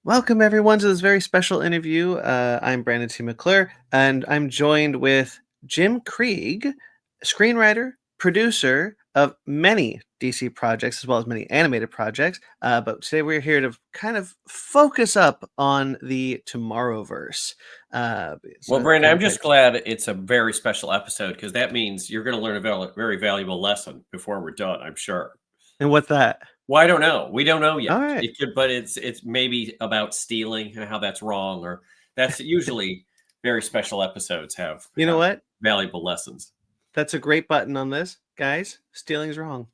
Welcome, everyone, to this very special interview. I'm Brandon T. McClure, and I'm joined with Jim Krieg, screenwriter, producer of many DC projects, as well as many animated projects. But today we're here to kind of focus up on the Tomorrowverse. Well, So Brandon, kind I'm of just glad it's a very special episode because that means you're going to learn a very valuable lesson before we're done, I'm sure. and what's that? Well, I don't know. We don't know All yet. right. It could, but it's maybe about stealing and how that's wrong, or that's usually very special episodes have You know what? valuable lessons. That's a great button on this, guys. Stealing's wrong.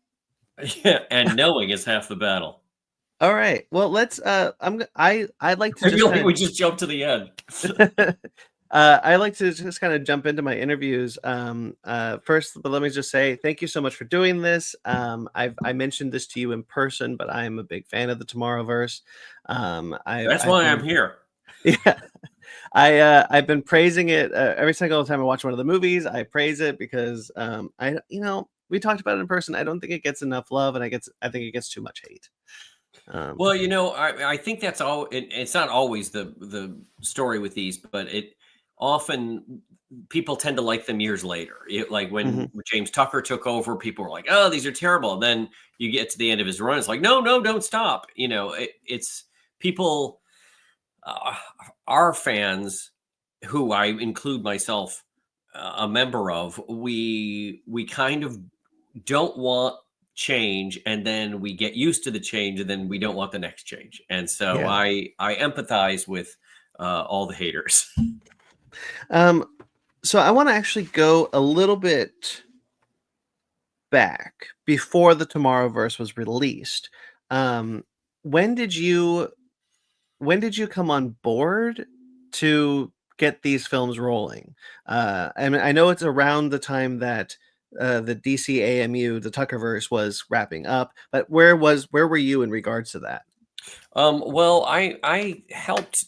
Yeah, and knowing is half the battle. All right. Well, let's. I'd like to I just feel like kind we just jumped to the end. of. I like to just kind of jump into my interviews. First, but let me just say thank you so much for doing this. I mentioned this to you in person, but I am a big fan of the Tomorrowverse. That's I've why I'm been here. yeah. I've been praising it every single time I watch one of the movies. I praise it because we talked about it in person. I don't think it gets enough love, and I think it gets too much hate. Well, I think that's all. It's not always the story with these, but it often people tend to like them years later. Like when Mhm. James Tucker took over, people were like, "Oh, these are terrible." And then you get to the end of his run, it's like, "No, no, don't stop." It's people, uh, our fans, who I include myself a member of. We kind of don't want change, and then we get used to the change, and then we don't want the next change, and so Yeah. I empathize with all the haters. Um, so I want to actually go a little bit back before the Tomorrowverse was released. Um, when did you when did you come on board to get these films rolling? I mean, I know it's around the time that the DC AMU, the Tuckerverse, was wrapping up, but where were you in regards to that? Well, I helped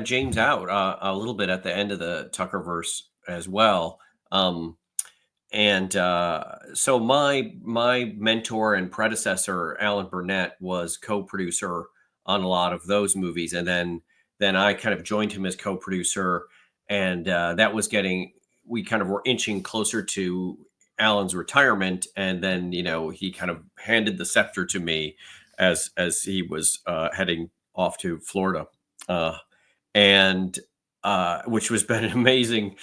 James out a little bit at the end of the Tuckerverse as well. So my mentor and predecessor, Alan Burnett, was co-producer on a lot of those movies, and then I kind of joined him as co-producer, and that was getting we kind of were inching closer to Alan's retirement, and then he kind of handed the scepter to me as he was heading off to Florida, uh, and which has been an amazing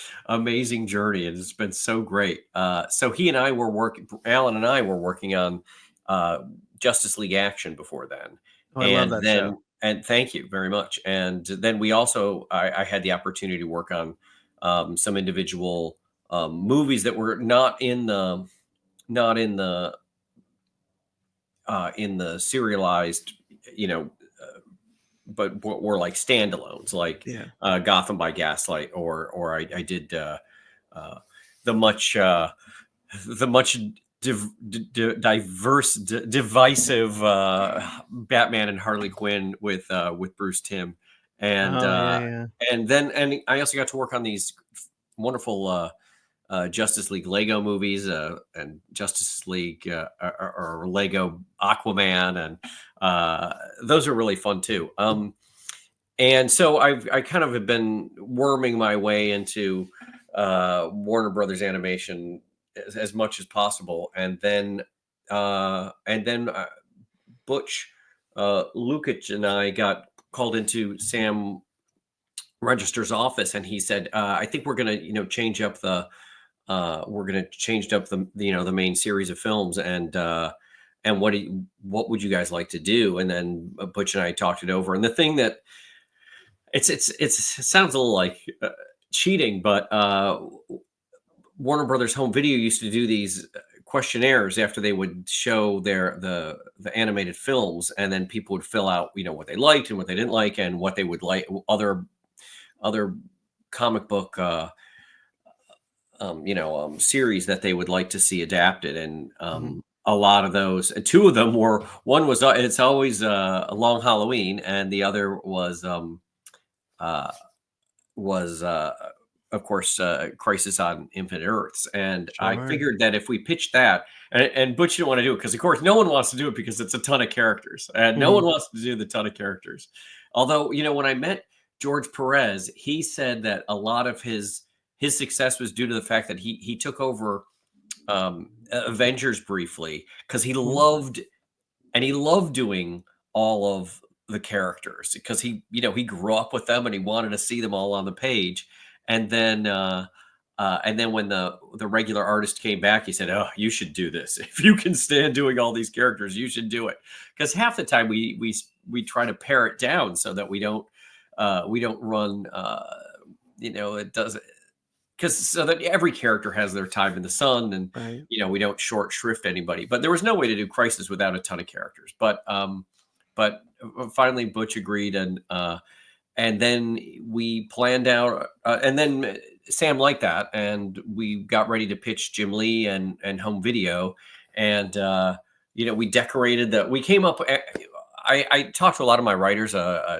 journey, and it's been so great. So he and I were working, Alan and I were working on uh, Justice League Action before then, Oh, I love that show. and thank you very much. And then we also, I had the opportunity to work on some individual movies that were not in the serialized, you know, but were like standalones, like Yeah. Gotham by Gaslight, or I did uh, the much uh, the much diverse, divisive Batman and Harley Quinn with Bruce Timm, and Oh yeah, uh, yeah. and I also got to work on these wonderful Justice League Lego movies, and Justice League or Lego Aquaman, and those are really fun too. And so I kind of have been worming my way into Warner Brothers Animation as much as possible, and then Butch Lukic and I got called into Sam Register's office, and he said, "I think we're going to change up the the main series of films, and what would you guys like to do?" And then Butch and I talked it over, and the thing that it sounds a little like cheating, but Warner Brothers Home Video used to do these questionnaires after they would show the animated films, and then people would fill out what they liked and what they didn't like, and what they would like other comic book series that they would like to see adapted. And Mhm. a lot of those, and two of them were, one was It's Always a Long Halloween, and the other uh, was of course Crisis on Infinite Earths. And I Sure. figured that if we pitched that, and Butch didn't want to do it because of course no one wants to do it because it's a ton of characters, and no one Mhm. wants to do the ton of characters. Although, when I met George Perez, he said that a lot of his success was due to the fact that he took over Avengers briefly, because Mhm. he loved doing all of the characters, because he grew up with them and he wanted to see them all on the page. And then when the regular artist came back, he said, "Oh, you should do this. If you can stand doing all these characters, you should do it." Because half the time we try to pare it down so that we don't run, it doesn't, because so that every character has their time in the sun, and Right. we don't short shrift anybody. But there was no way to do Crisis without a ton of characters. But finally Butch agreed, and then we planned out, and then Sam liked that, and we got ready to pitch Jim Lee and home video. And we decorated that. We came up. I talked to a lot of my writers,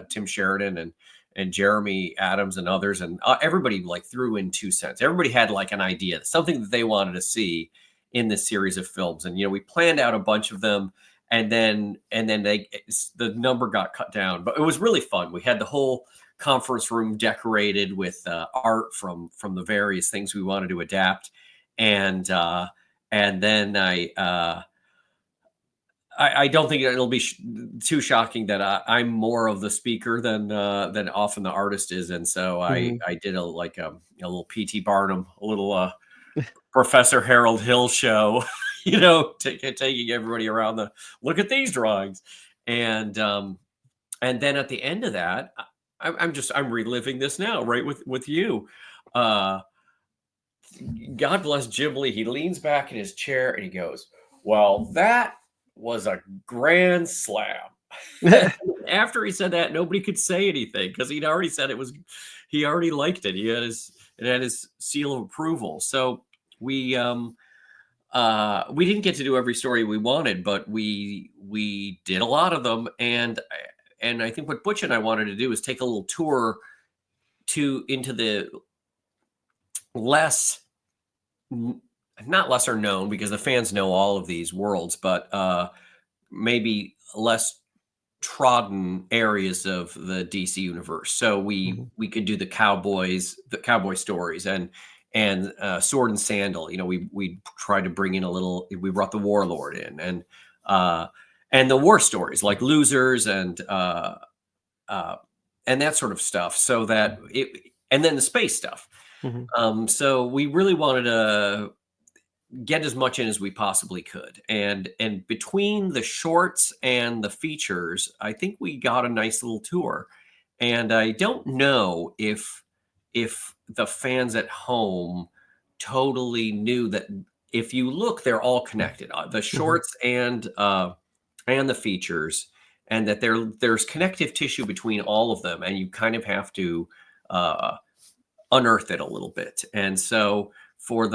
Tim Sheridan and Jeremy Adams and others, and everybody like threw in 2 cents. Everybody had like an idea, something that they wanted to see in this series of films. And we planned out a bunch of them, and then the number got cut down. But it was really fun. We had the whole conference room decorated with art from the various things we wanted to adapt. And then I don't think it'll be too shocking that I'm more of the speaker than often the artist is. And so I Mhm. I did a little PT Barnum, a little Professor Harold Hill show, taking everybody around the look at these drawings. And then at the end of that, I'm reliving this now, right, with you. Uh, God bless Jim Lee. He leans back in his chair and he goes, "Well, that was a grand slam." And after he said that, nobody could say anything because he'd already said it was. He already liked it. It had his seal of approval. So we didn't get to do every story we wanted, but we did a lot of them. And I think what Butch and I wanted to do is take a little tour into the less not lesser known, because the fans know all of these worlds, but maybe less trodden areas of the DC universe. So we Mhm. we could do the cowboy stories, and Sword and Sandal. We tried to bring in a little. We brought the Warlord in, uh, and the war stories like Losers, uh, and that sort of stuff. So that and then the space stuff. Mhm. So we really wanted to get as much in as we possibly could. And between the shorts and the features, I think we got a nice little tour. And I don't know if the fans at home totally knew that if you look, they're all connected. The Mhm. shorts and the features, and that there's connective tissue between all of them, and you kind of have to uh, unearth it a little bit. And so for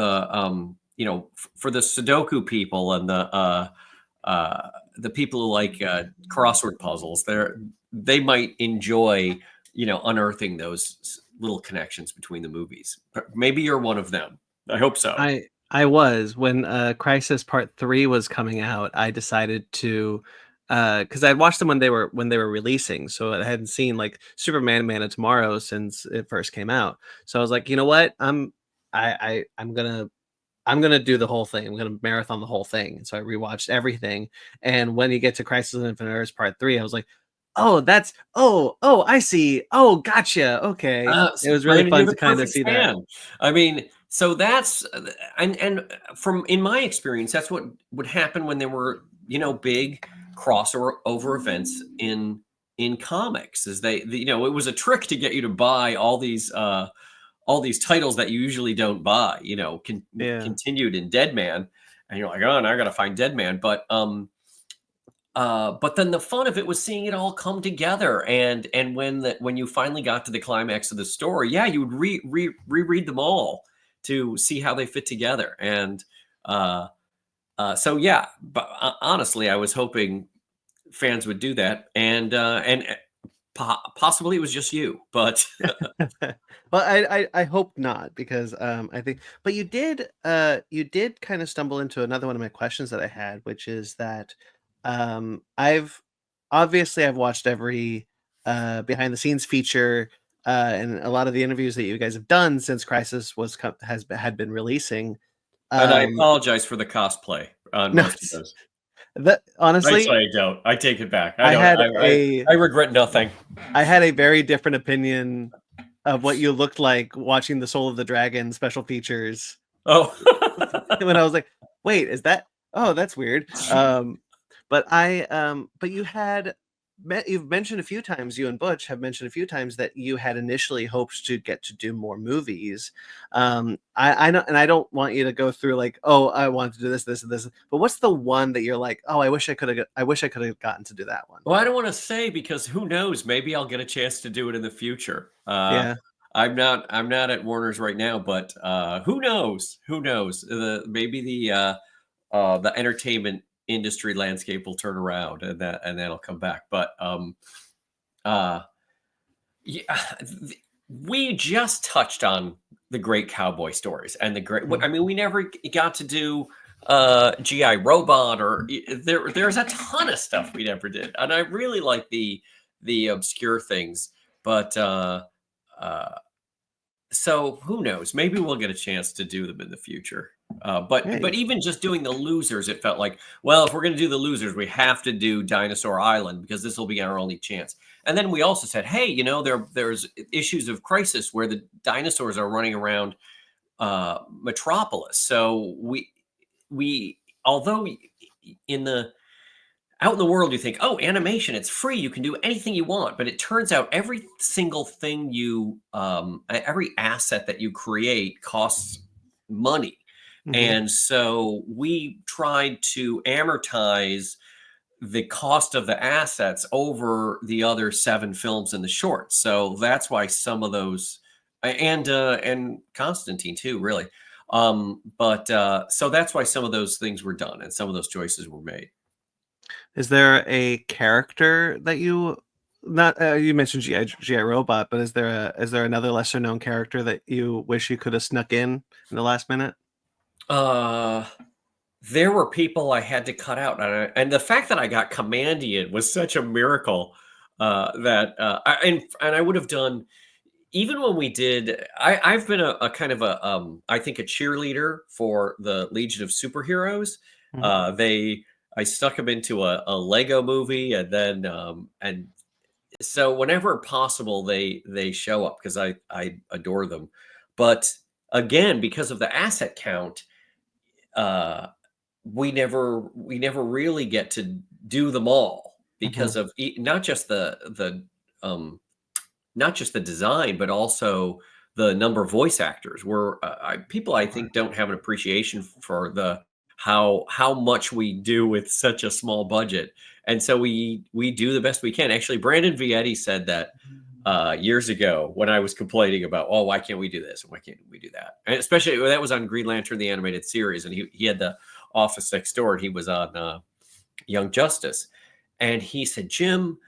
for the Sudoku people and the people who like crossword puzzles, they might enjoy unearthing those little connections between the movies. Maybe you're one of them. I hope so. I was when Crisis Part 3 was coming out. I decided to because I'd watched them when they were releasing, so I hadn't seen like Superman Man of Tomorrow since it first came out. So I was like, you know what, I'm gonna do the whole thing. I'm gonna marathon the whole thing. And so I rewatched everything. And when you get to Crisis on Infinite Earths Part 3, I was like, oh, I see. Oh, gotcha. Okay. It was really Brandon, you're fun the to kind of perfect see that. fan. I mean, so that's and from in my experience, that's what would happen when there were big crossover over events in comics. Is it was a trick to get you to buy all these titles that you usually don't buy. Yeah. Continued in Dead Man, and you're like, oh, now I got to find Dead Man, but then the fun of it was seeing it all come together, and when you finally got to the climax of the story, yeah, you would reread them all to see how they fit together. And uh, so yeah, but honestly, I was hoping fans would do that, and possibly it was just you, but Well, I hope not, because I think, but you did kind of stumble into another one of my questions that I had, which is that I've watched every behind the scenes feature, and a lot of the interviews that you guys have done since Crisis had been releasing. And I apologize for the cosplay on No, most of those. honestly, Actually, I don't. I take it back. I I don't. had a I regret nothing. I had a very different opinion of what you looked like watching the Soul of the Dragon special features Oh. when I was like, "Wait, is that? Oh, that's weird." But you've mentioned a few times, you and Butch have mentioned a few times that you had initially hoped to get to do more movies. I know, and I don't want you to go through like, oh, I want to do this, this, and this. But what's the one that you're like, oh, I wish I could have gotten to do that one. Well, I don't want to say because who knows? Maybe I'll get a chance to do it in the future. Yeah. I'm not at Warner's right now, but who knows? Who knows? Maybe the entertainment industry landscape will turn around and that'll come back. But uh, yeah, we just touched on the great cowboy stories and the great. I mean, we never got to do GI Robot or there's a ton of stuff we never did, and I really like the obscure things, but so who knows? Maybe we'll get a chance to do them in the future. But Hey. even just doing the losers, it felt like, well, if we're going to do the losers, we have to do Dinosaur Island because this will be our only chance. And then we also said, hey, you know, there's issues of Crisis where the dinosaurs are running around Metropolis. So we although in the out in the world you think, oh, animation, it's free, you can do anything you want, but it turns out every single thing every asset that you create costs money. And so we tried to amortize the cost of the assets over the other 7 films in the short. So that's why some of those, and Constantine too, really. But so that's why some of those things were done and some of those choices were made. Is there a character that you not you mentioned GI Robot, but is there another lesser known character that you wish you could have snuck in the last minute? There were people I had to cut out, and the fact that I got Commandian was such a miracle that and I would have done even when we did. I've been a kind of a I think a cheerleader for the Legion of Superheroes. I stuck them into a Lego movie, and then and so whenever possible they show up because I adore them. But again, because of the asset count, we never really get to do them all because of not just um not just the design, but also the number of voice actors. Where people I think don't have an appreciation for the how much we do with such a small budget, and so we do the best we can. Actually, Brandon Vietti said that years ago when I was complaining about, oh, why can't we do this and why can't we do that, and especially that was on Green Lantern the animated series, and he had the office next door, and he was on Young Justice, and he said, Jim,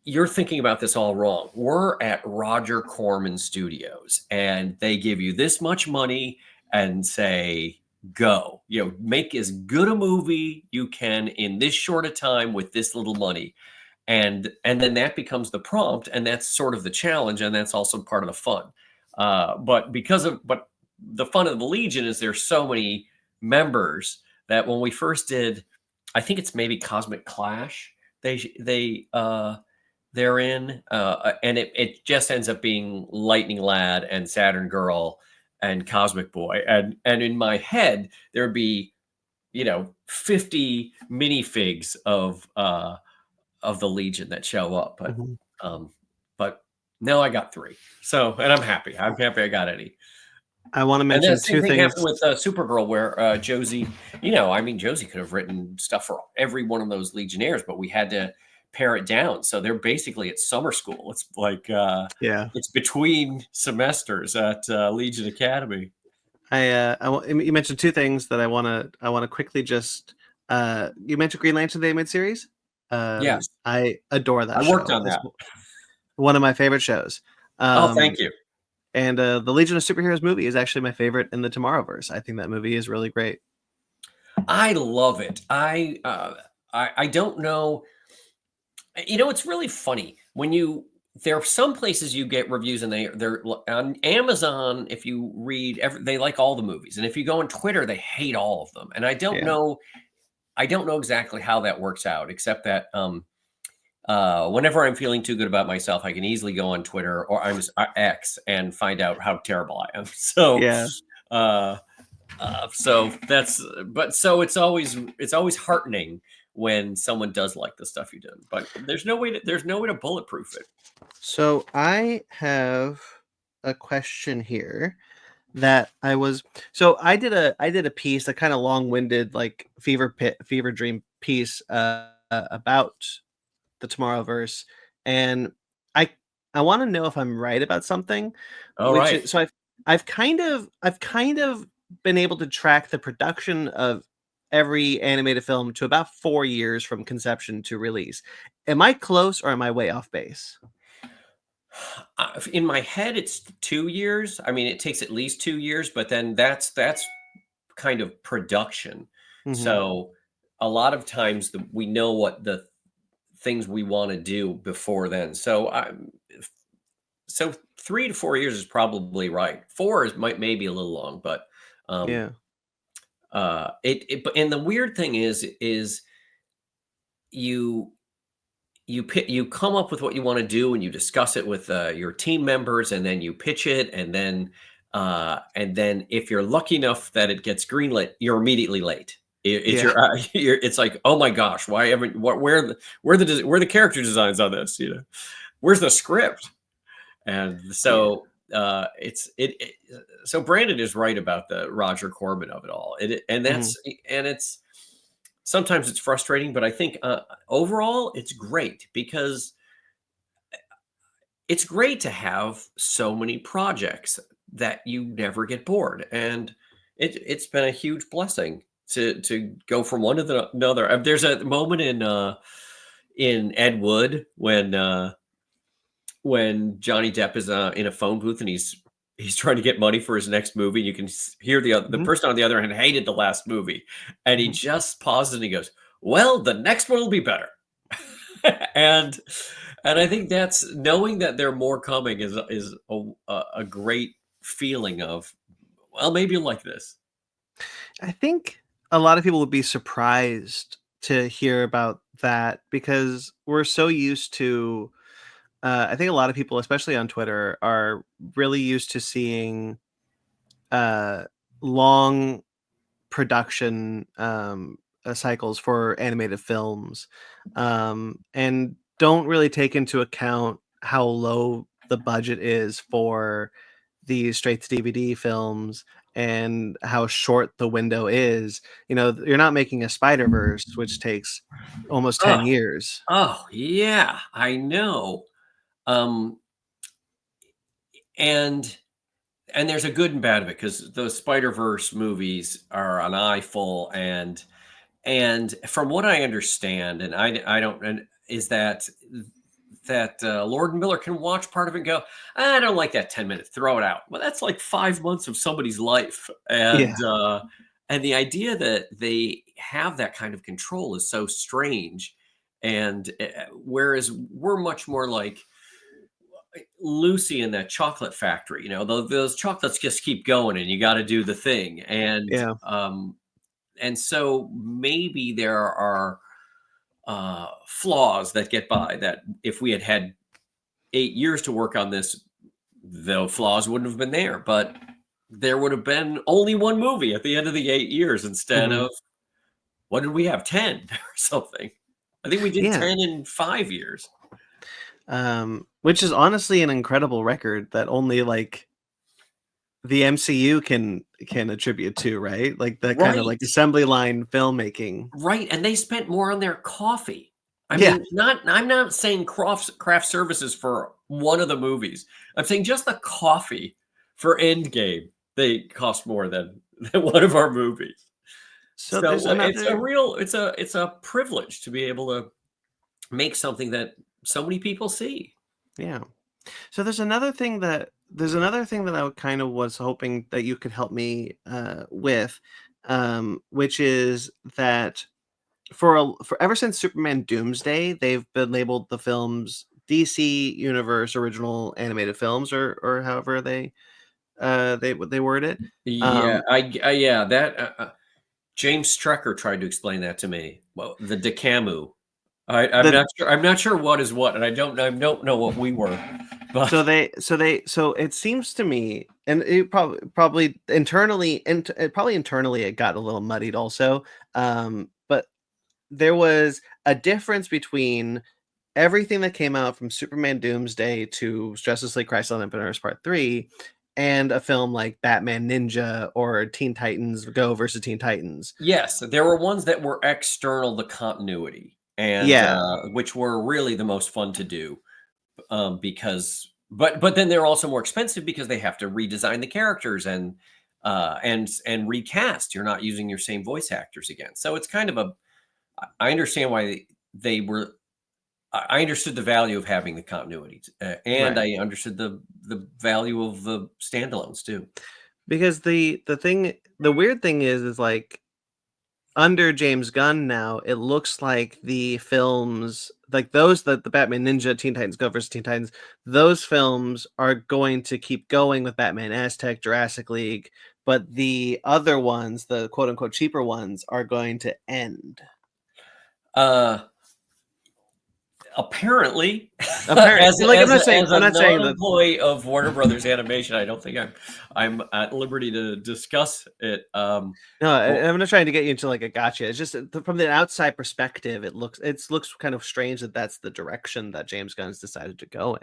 you're thinking about this all wrong. We're at Roger Corman Studios, and they give you this much money and say, go, you know, make as good a movie you can in this short a time with this little money. And then that becomes the prompt, and that's sort of the challenge, and that's also part of the fun. But the fun of the Legion is there's so many members that when we first did, I think it's maybe Cosmic Clash, they're in, and it just ends up being Lightning Lad and Saturn Girl and Cosmic Boy, and in my head there'd be 50 minifigs of the Legion that show up, but now I got 3, so and I'm happy I got any. I want to And mention that same 2 thing things. happened with Supergirl, where Josie, Josie could have written stuff for every one of those Legionnaires, but we had to pare it down. So they're basically at summer school. It's like, it's between semesters at Legion Academy. You mentioned 2 things that I want to quickly just. You mentioned Green Lantern the animated series. Yes, I adore that. I worked show. on that. One of my favorite shows. Oh, thank you. And the Legion of Superheroes movie is actually my favorite in the Tomorrowverse. I think that movie is really great. I love it. I don't know. It's really funny when there are some places you get reviews and they're on Amazon. If you read, they like all the movies, and if you go on Twitter, they hate all of them. And Yeah. I don't know exactly how that works out, except that whenever I'm feeling too good about myself, I can easily go on Twitter or I'm X and find out how terrible I am. Yeah. Uh, it's always heartening when someone does like the stuff you did, but there's no way to bulletproof it. So I have a question here that I did a piece, a kind of long-winded like fever dream piece about the Tomorrowverse, and I I want to know if I'm right about something, All which right. is I've kind of been able to track the production of every animated film to about 4 years from conception to release. Am I close or am I way off base? In my head, it's 2 years. I mean, it takes at least 2 years, but then that's kind of production. Hmm. So a lot of times we know what the things we want to do before then. So 3 to 4 years is probably right. Four is might maybe a little long, but um, Yeah. and the weird thing is you you come up with what you want to do and you discuss it with your team members and then you pitch it and then if you're lucky enough that it gets greenlit, you're immediately late. It's Yeah. your it's like, oh my gosh, why haven't where the character designs on this, where's the script? And Yeah. so so Brandon is right about the Roger Corman of it all. Hmm. And it's sometimes it's frustrating, but I think overall it's great because it's great to have so many projects that you never get bored, and it's been a huge blessing to go from one to another. There's a moment in Ed Wood when Johnny Depp is in a phone booth and he's trying to get money for his next movie. You can hear the Hmm. person on the other end hated the last movie, and he Hmm. just pauses and he goes, "Well, the next one will be better." and and I think that's knowing that there are more coming is a great feeling of, well, maybe you like this. I think a lot of people would be surprised to hear about that because we're so used to. I think a lot of people, especially on Twitter, are really used to seeing uh, long production cycles for animated films, and don't really take into account how low the budget is for these straight to DVD films and how short the window is. You're not making a Spider Verse, which takes almost Oh, 10 years. oh yeah, I know. Um, and and there's a good and bad of it because the Spider Verse movies are an eyeful, and from what I understand, and I don't, and is that Lord and Miller can watch part of it and go, I don't like that 10 minutes, throw it out. Well, that's like 5 months of somebody's life, Yeah. and the idea that they have that kind of control is so strange. And whereas we're much more like Lucy in that chocolate factory, those chocolates just keep going, and you got to do the thing, Yeah. and so maybe there are flaws that get by that if we had had 8 years to work on this, the flaws wouldn't have been there. But there would have been only one movie at the end of the 8 years instead Hmm. of what did we have, 10 or something. I think we did Yeah. 10 in 5 years. Which is honestly an incredible record that only like the MCU can attribute to, right? Like the kind of Right. like assembly line filmmaking. Right, and they spent more on their coffee. I Yeah. mean, I'm not saying craft services for one of the movies. I'm saying just the coffee for Endgame, they cost more than one of our movies. So there's So another it's a privilege to be able to make something that so many people see. Yeah. So there's another thing that I kind of was hoping that you could help me with, which is that for ever since Superman Doomsday, they've been labeled the films DC Universe original animated films, or however they word it. Yeah, yeah, that James Strecker tried to explain that to me. Well, the Decamu. I'm The not sure. I'm not sure what is what, and I don't know what we were. But so it seems to me, and it probably internally, and probably internally it got a little muddied also. But there was a difference between everything that came out from Superman Doomsday to Justice League Crisis on Infinite Earths Part 3 and a film like Batman Ninja or Teen Titans Go versus Teen Titans. yes, there were ones that were external to continuity, and Yeah, which were really the most fun to do, because but then they're also more expensive because they have to redesign the characters and recast. You're not using your same voice actors again, so it's kind of a. I understand why they were. I understood the value of having the continuity, and right. I understood the value of the standalones too. Because the weird thing is like under James Gunn now, it looks like the films like those that the Batman Ninja, Teen Titans Go versus Teen Titans, those films are going to keep going with Batman Aztec, Jurassic League, but the other ones, the quote unquote cheaper ones, are going to end. Uh, Apparently, Apparently, like as I'm a not saying that. non-employee of Warner Brothers Animation, I don't think I'm at liberty to discuss it. No, Well, I'm not trying to get you into like a gotcha. It's just from the outside perspective, it looks kind of strange that that's the direction that James Gunn's decided to go in.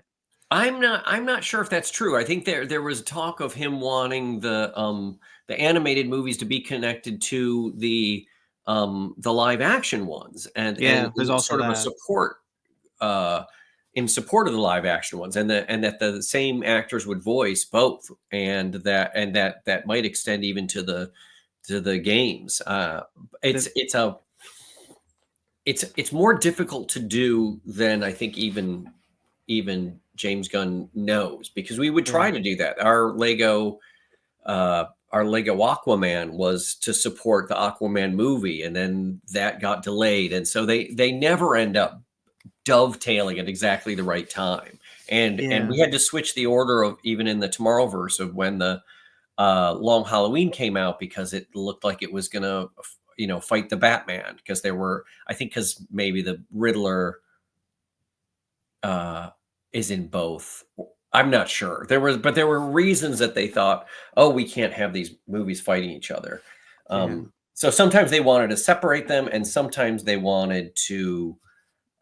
I'm not sure if that's true. I think there was talk of him wanting the animated movies to be connected to the live action ones, and Yeah, there's also sort of a that. support uh in support of the live action ones, and that the same actors would voice both, and that might extend even to the games. The, It's more difficult to do than I think even James Gunn knows, because we would try yeah, to do that. Our Lego Aquaman was to support the Aquaman movie, and then that got delayed, and so they never end up dovetailing at exactly the right time. And yeah. we had to switch the order of, even in the Tomorrowverse, of when the Long Halloween came out, because it looked like it was gonna fight the Batman, because there were, I think, because maybe the Riddler uh, is in both. I'm not sure. There were reasons that they thought, oh, we can't have these movies fighting each other. Yeah. So sometimes they wanted to separate them, and sometimes they wanted to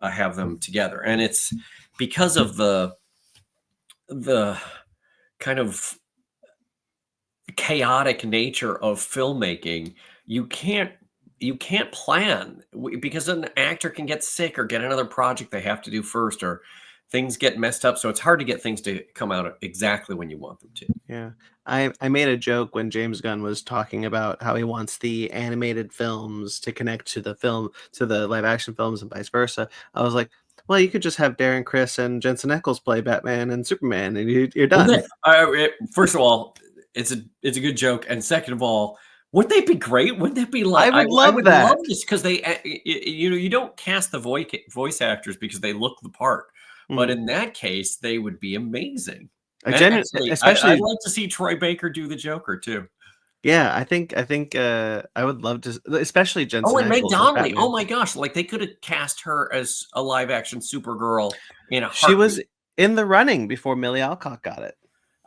have them together. And it's because of the kind of chaotic nature of filmmaking. You can't plan, because an actor can get sick or get another project they have to do first, or things get messed up, so it's hard to get things to come out exactly when you want them to. Yeah. I made a joke when James Gunn was talking about how he wants the animated films to connect to the live action films and vice versa. I was like, well, you could just have Darren Criss and Jensen Ackles play Batman and Superman, and you're Well, done. first of all, it's a good joke, and second of all, wouldn't that be great? Wouldn't that be I like, would I love would love that. this, because you don't cast the voice actors because they look the part, but Mhm. in that case, they would be amazing. I And genuinely, actually, I'd especially, like to see Troy Baker do the Joker too. yeah. I think I would love to, especially Oh, Jensen and Meg Ackles as Donnelly. Oh Batman. my gosh, like they could have cast her as a live action Supergirl in a She was heartbeat. in the running before Millie Alcock got it.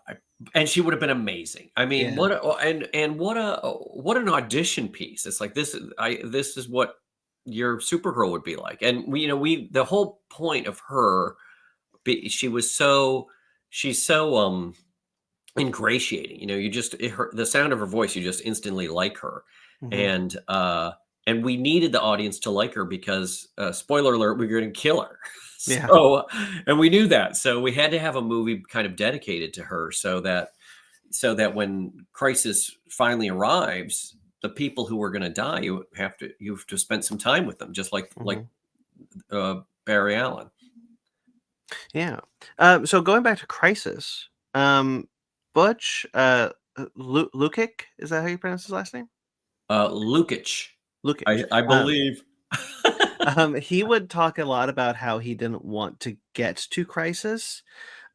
I And she would have been amazing. I mean, Yeah. what an audition piece. It's like, this is what your Supergirl would be like. And we the whole point of her, she was so she's so ingratiating. You just the sound of her voice, you just instantly like her. Hmm. And we needed the audience to like her, because spoiler alert, we were going to kill her. Yeah. So, and we knew that, so we had to have a movie kind of dedicated to her, so that when Crisis finally arrives, the people who are going to die, you have to spend some time with them, just like Hmm. Barry Allen. Yeah. So going back to Crisis, Butch, Lukic, is that how you pronounce his last name? Lukic, Lukic. I Um, believe. He would talk a lot about how he didn't want to get to Crisis.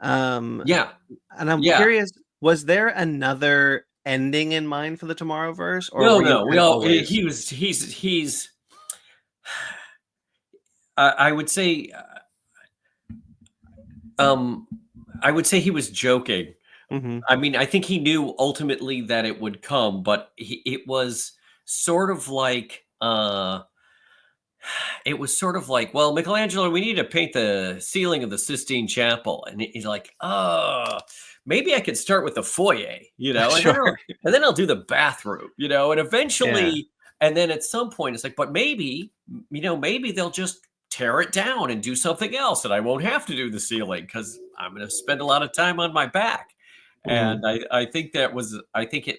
Um, Yeah, and I'm yeah. curious, was there another ending in mind for the Tomorrowverse, or No, were you no. We kind of all always he's. I would say, um, I would say he was joking. Mhm. I mean, I think he knew ultimately that it would come, but it was sort of like, it was sort of like, well, Michelangelo, we need to paint the ceiling of the Sistine Chapel, and he's like, oh, maybe I could start with the foyer, Sure. and then I'll do the bathroom, and Yeah. eventually, and then at some point, it's like, but maybe, maybe they'll just tear it down and do something else, and I won't have to do the ceiling because I'm going to spend a lot of time on my back. Mhm. And I think it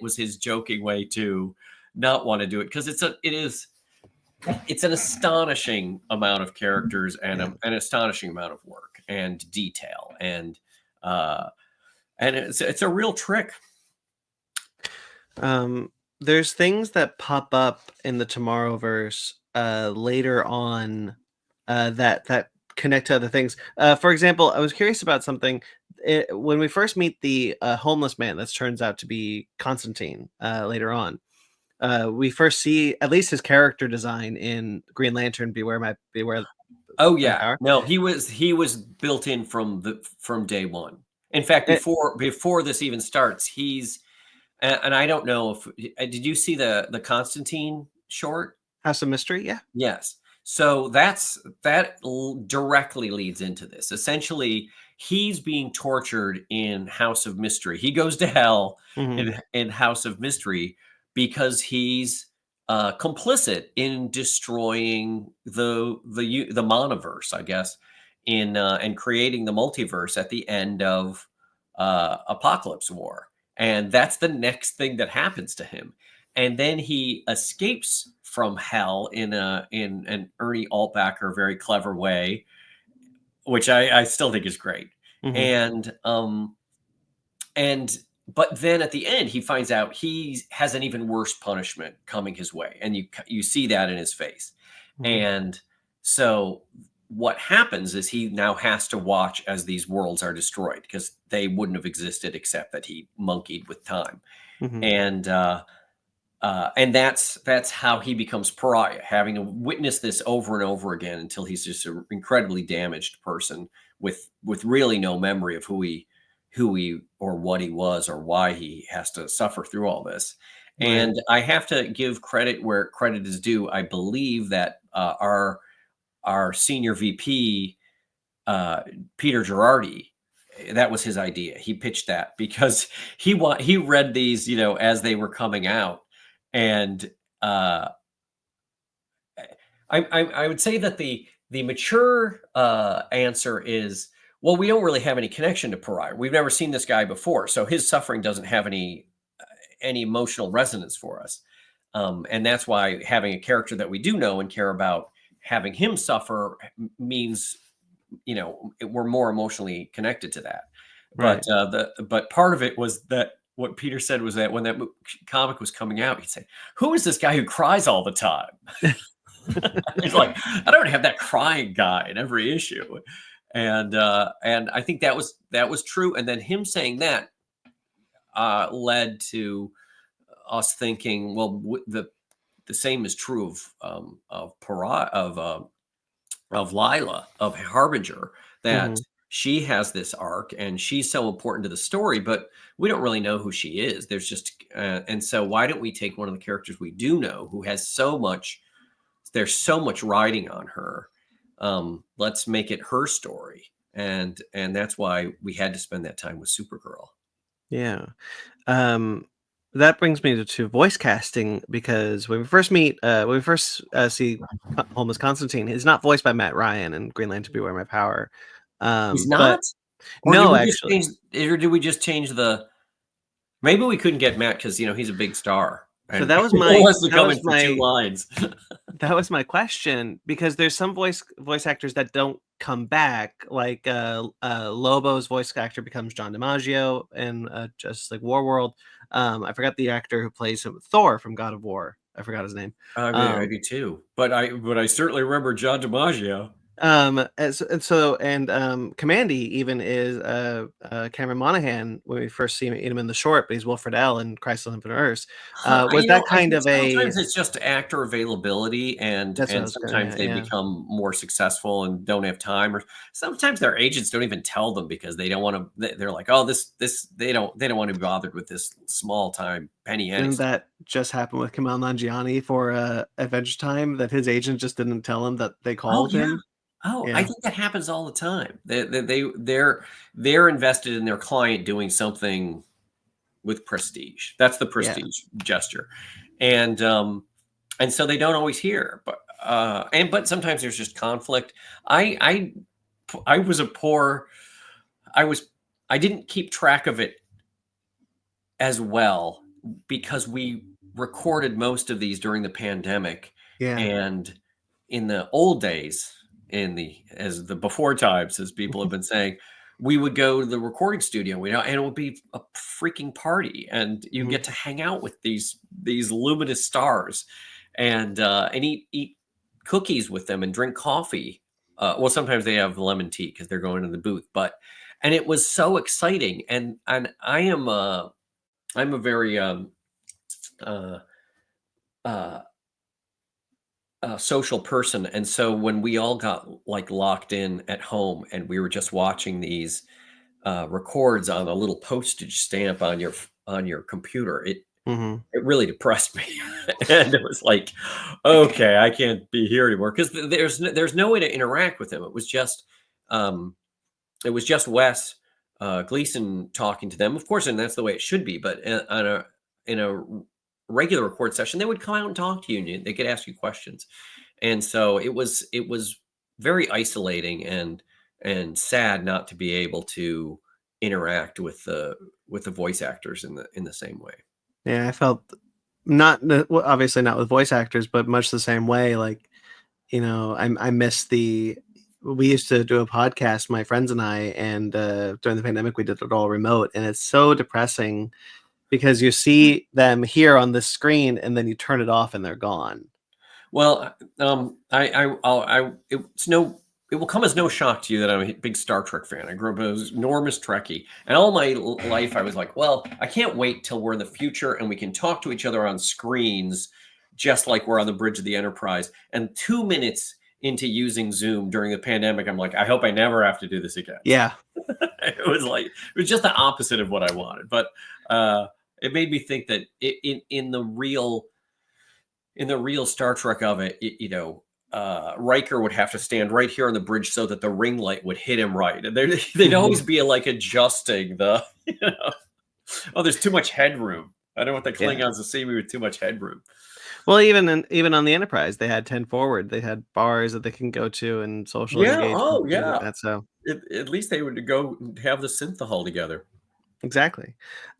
was his joking way to not want to do it because it's an astonishing amount of characters and Yeah. an astonishing amount of work and detail uh and it's a real trick. Um, there's things that pop up in the Tomorrowverse later on that connect to other things. For example, I was curious about something. When we first meet the homeless man, that turns out to be Constantine later on. We first see at least his character design in Green Lantern. Beware Oh my yeah, power. no, he was built in from day one. In fact, Eh, before this even starts, he's and I don't know if did you see the Constantine short? House of Mystery. Yeah. Yes. So directly leads into this. Essentially, he's being tortured in House of Mystery. He goes to hell Hmm. in House of Mystery because he's complicit in destroying the monoverse, I guess, in and creating the multiverse at the end of Apocalypse War, and that's the next thing that happens to him. And then he escapes from hell in an Ernie Altbacker very clever way, which I still think is great. Hmm. And but then at the end he finds out he has an even worse punishment coming his way, and you see that in his face. Hmm. And so what happens is he now has to watch as these worlds are destroyed because they wouldn't have existed except that he monkeyed with time. Hmm. And and that's how he becomes pariah, having to witness this over and over again until he's just an incredibly damaged person with really no memory of who he or what he was or why he has to suffer through all this. Right. And I have to give credit where credit is due. I believe that our senior VP, uh, Peter Girardi, that was his idea. He pitched that because he read these, as they were coming out, and uh, I would say that the mature answer is, well, we don't really have any connection to Pariah. We've never seen this guy before, so his suffering doesn't have any emotional resonance for us, and that's why having a character that we do know and care about, having him suffer means we're more emotionally connected to that. But Right. but part of it was that what Peter said was that when that comic was coming out, he'd say, "Who is this guy who cries all the time?" He's like, "I don't have that crying guy in every issue," and I think that was true. And then him saying that led to us thinking, well, the same is true of Lila, of Harbinger, that Hmm. she has this arc and she's so important to the story, but we don't really know who she is. And so why don't we take one of the characters we do know who has there's so much riding on her. Let's make it her story. And that's why we had to spend that time with Supergirl. Yeah. Um, that brings me to voice casting because when we first see Homeless Constantine, he's not voiced by Matt Ryan in Green Lantern Beware My Power. He's But not? Or did no, we just actually. change or did we just change the maybe we couldn't get Matt because he's a big star So and he wants to that come was in for two my lines. that was my question because there's some voice actors that don't come back, like Lobo's voice actor becomes John DiMaggio in Justice League War World. I forgot the actor who plays him, Thor from God of War. I forgot his name. I mean, I do too, but I certainly remember John DiMaggio. Commandy even is Cameron Monaghan when we first see him in the short, but he's Will Friedle in Crisis on Infinite Earths. Huh, Was that I kind think of a? sometimes it's just actor availability, and That's what I was gonna. sometimes they Yeah, become more successful and don't have time, or sometimes their agents don't even tell them because they don't want to. They're like, oh, this they don't want to be bothered with this small time penny ante didn't stuff. that just happen with Kamal Nanjiani for Adventure Time? That his agent just didn't tell him that they Oh called yeah. him. Oh, I Yeah, think that happens all the time. They're invested in their client doing something with prestige. That's the yeah. prestige gesture, and so they don't always hear. But sometimes there's just conflict. I I I was a poor. I was I didn't keep track of it as well because we recorded most of these during the pandemic, Yeah. and in the old days, in the as the before times, as people have been saying, we would go to the recording studio, and it would be a freaking party, and you Mhm. get to hang out with these luminous stars, and eat cookies with them and drink coffee. Well, sometimes they have lemon tea because they're going to the booth, and it was so exciting, and I'm a very uh, uh, social person, and so when we all got like locked in at home and we were just watching these records on a little postage stamp on your computer, Mhm. it really depressed me, and it was like, okay, I can't be here anymore because there's no way to interact with him. Um, it was just Wes Gleason talking to them, of course, and that's the way it should be. But in a regular record session, they would come out and talk to you, and they could ask you questions. And so it was very isolating and sad not to be able to interact with the voice actors in the same way. Yeah, I felt well, obviously not with voice actors, but much the same way. Like, I miss the. We used to do a podcast, my friends and I, and during the pandemic, we did it all remote, and it's so depressing because you see them here on the screen, and then you turn it off, and they're gone. Well, it will come as no shock to you that I'm a big Star Trek fan. I grew up as an enormous Trekkie, and all my life I was like, well, I can't wait till we're in the future and we can talk to each other on screens, just like we're on the bridge of the Enterprise. And 2 minutes into using Zoom during the pandemic, I'm like, I hope I never have to do this again. Yeah, It was just the opposite of what I wanted, but it made me think that in the real Star Trek of it, Riker would have to stand right here on the bridge so that the ring light would hit him right, and they'd always be like adjusting oh, there's too much headroom. I don't want the yeah. Klingons to see me with too much headroom. Well, even on the Enterprise, they had 10 forward. They had bars that they can go to and social Yeah. engagement Oh, and things like yeah. that. So At least they would go and have the synthahol together. exactly.